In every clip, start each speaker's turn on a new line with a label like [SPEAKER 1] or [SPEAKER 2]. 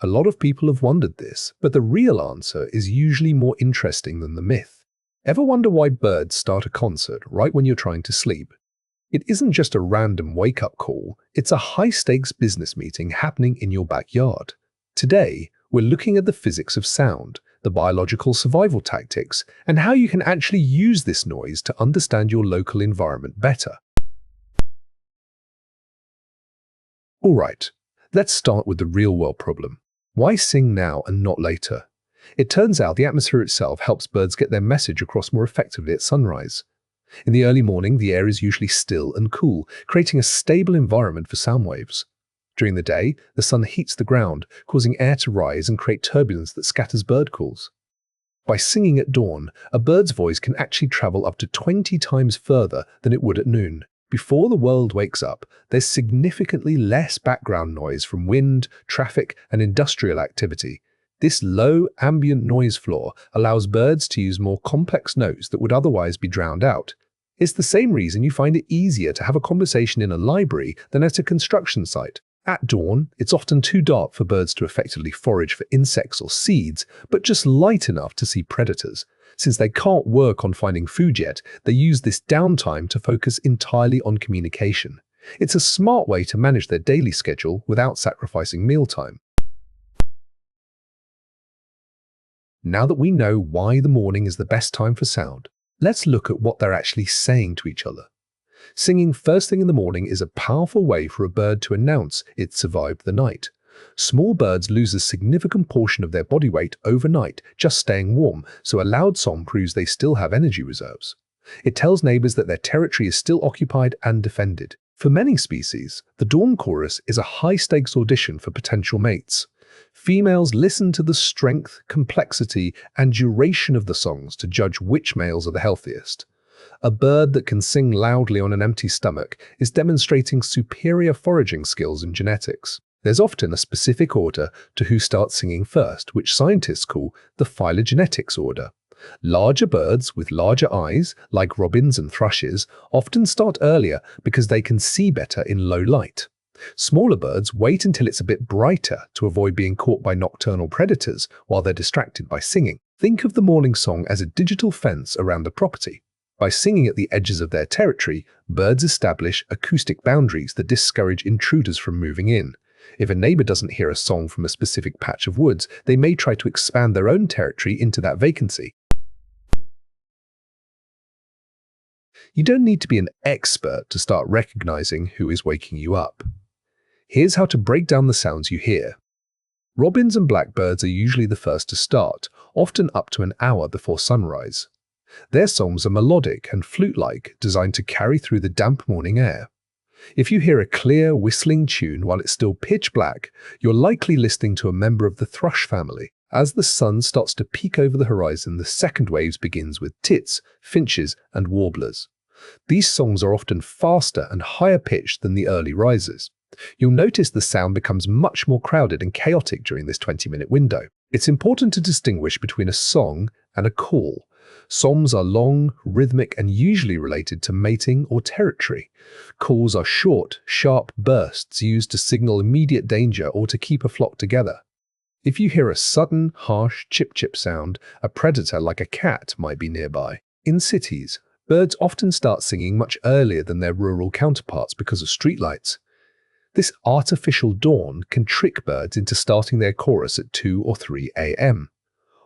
[SPEAKER 1] A lot of people have wondered this, but the real answer is usually more interesting than the myth. Ever wonder why birds start a concert right when you're trying to sleep? It isn't just a random wake-up call, it's a high-stakes business meeting happening in your backyard. Today, we're looking at the physics of sound, the biological survival tactics, and how you can actually use this noise to understand your local environment better. Alright, let's start with the real-world problem. Why sing now and not later? It turns out the atmosphere itself helps birds get their message across more effectively at sunrise. In the early morning, the air is usually still and cool, creating a stable environment for sound waves. During the day, the sun heats the ground, causing air to rise and create turbulence that scatters bird calls. By singing at dawn, a bird's voice can actually travel up to 20 times further than it would at noon. Before the world wakes up, there's significantly less background noise from wind, traffic, and industrial activity. This low ambient noise floor allows birds to use more complex notes that would otherwise be drowned out. It's the same reason you find it easier to have a conversation in a library than at a construction site. At dawn, it's often too dark for birds to effectively forage for insects or seeds, but just light enough to see predators. Since they can't work on finding food yet, they use this downtime to focus entirely on communication. It's a smart way to manage their daily schedule without sacrificing mealtime. Now that we know why the morning is the best time for sound, let's look at what they're actually saying to each other. Singing first thing in the morning is a powerful way for a bird to announce it survived the night. Small birds lose a significant portion of their body weight overnight just staying warm, so a loud song proves they still have energy reserves. It tells neighbors that their territory is still occupied and defended. For many species, the dawn chorus is a high-stakes audition for potential mates. Females listen to the strength, complexity, and duration of the songs to judge which males are the healthiest. A bird that can sing loudly on an empty stomach is demonstrating superior foraging skills and genetics. There's often a specific order to who starts singing first, which scientists call the phylogenetics order. Larger birds with larger eyes, like robins and thrushes, often start earlier because they can see better in low light. Smaller birds wait until it's a bit brighter to avoid being caught by nocturnal predators while they're distracted by singing. Think of the morning song as a digital fence around the property. By singing at the edges of their territory, birds establish acoustic boundaries that discourage intruders from moving in. If a neighbor doesn't hear a song from a specific patch of woods, they may try to expand their own territory into that vacancy. You don't need to be an expert to start recognizing who is waking you up. Here's how to break down the sounds you hear. Robins and blackbirds are usually the first to start, often up to an hour before sunrise. Their songs are melodic and flute-like, designed to carry through the damp morning air. If you hear a clear, whistling tune while it's still pitch black, you're likely listening to a member of the thrush family. As the sun starts to peek over the horizon, the second wave begins with tits, finches, and warblers. These songs are often faster and higher pitched than the early rises. You'll notice the sound becomes much more crowded and chaotic during this 20-minute window. It's important to distinguish between a song and a call. Songs are long, rhythmic, and usually related to mating or territory. Calls are short, sharp bursts used to signal immediate danger or to keep a flock together. If you hear a sudden, harsh chip-chip sound, a predator like a cat might be nearby. In cities, birds often start singing much earlier than their rural counterparts because of streetlights. This artificial dawn can trick birds into starting their chorus at 2 or 3 a.m.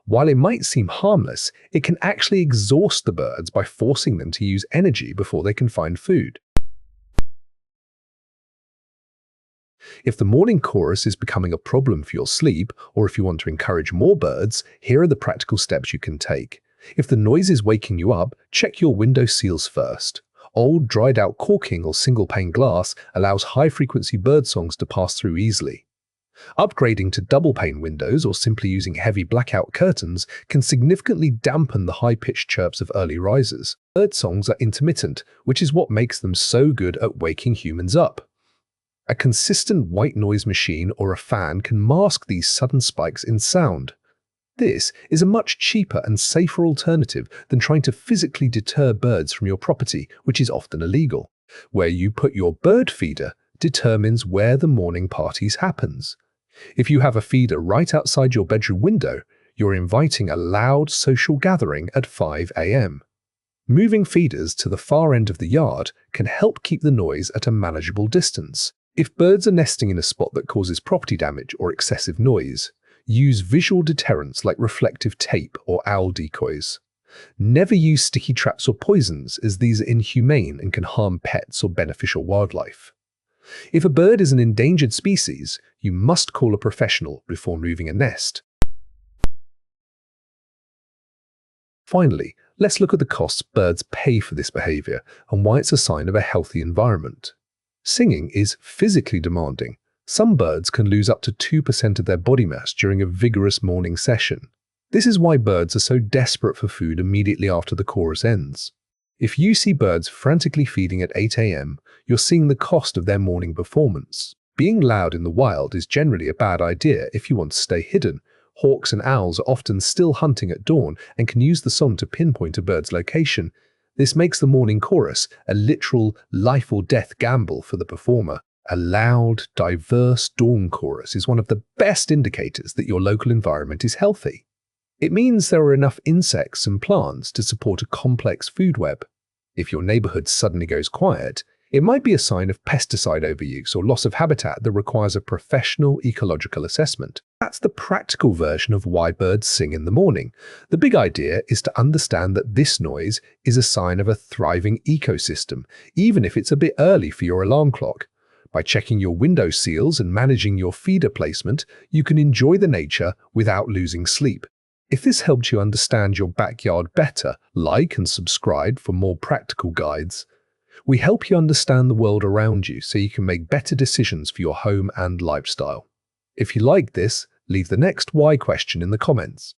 [SPEAKER 1] While it might seem harmless, it can actually exhaust the birds by forcing them to use energy before they can find food. If the morning chorus is becoming a problem for your sleep, or if you want to encourage more birds, here are the practical steps you can take. If the noise is waking you up, check your window seals first. Old, dried-out caulking or single-pane glass allows high-frequency bird songs to pass through easily. Upgrading to double-pane windows or simply using heavy blackout curtains can significantly dampen the high-pitched chirps of early risers. Bird songs are intermittent, which is what makes them so good at waking humans up. A consistent white noise machine or a fan can mask these sudden spikes in sound. This is a much cheaper and safer alternative than trying to physically deter birds from your property, which is often illegal. Where you put your bird feeder determines where the morning parties happens. If you have a feeder right outside your bedroom window, you're inviting a loud social gathering at 5 a.m. Moving feeders to the far end of the yard can help keep the noise at a manageable distance. If birds are nesting in a spot that causes property damage or excessive noise, use visual deterrents like reflective tape or owl decoys. Never use sticky traps or poisons, as these are inhumane and can harm pets or beneficial wildlife. If a bird is an endangered species, you must call a professional before moving a nest. Finally, let's look at the costs birds pay for this behavior and why it's a sign of a healthy environment. Singing is physically demanding. Some birds can lose up to 2% of their body mass during a vigorous morning session. This is why birds are so desperate for food immediately after the chorus ends. If you see birds frantically feeding at 8 a.m., you're seeing the cost of their morning performance. Being loud in the wild is generally a bad idea if you want to stay hidden. Hawks and owls are often still hunting at dawn and can use the song to pinpoint a bird's location. This makes the morning chorus a literal life or death gamble for the performer. A loud, diverse dawn chorus is one of the best indicators that your local environment is healthy. It means there are enough insects and plants to support a complex food web. If your neighborhood suddenly goes quiet, it might be a sign of pesticide overuse or loss of habitat that requires a professional ecological assessment. That's the practical version of why birds sing in the morning. The big idea is to understand that this noise is a sign of a thriving ecosystem, even if it's a bit early for your alarm clock. By checking your window seals and managing your feeder placement, you can enjoy the nature without losing sleep. If this helped you understand your backyard better, like and subscribe for more practical guides. We help you understand the world around you so you can make better decisions for your home and lifestyle. If you like this, leave the next why question in the comments.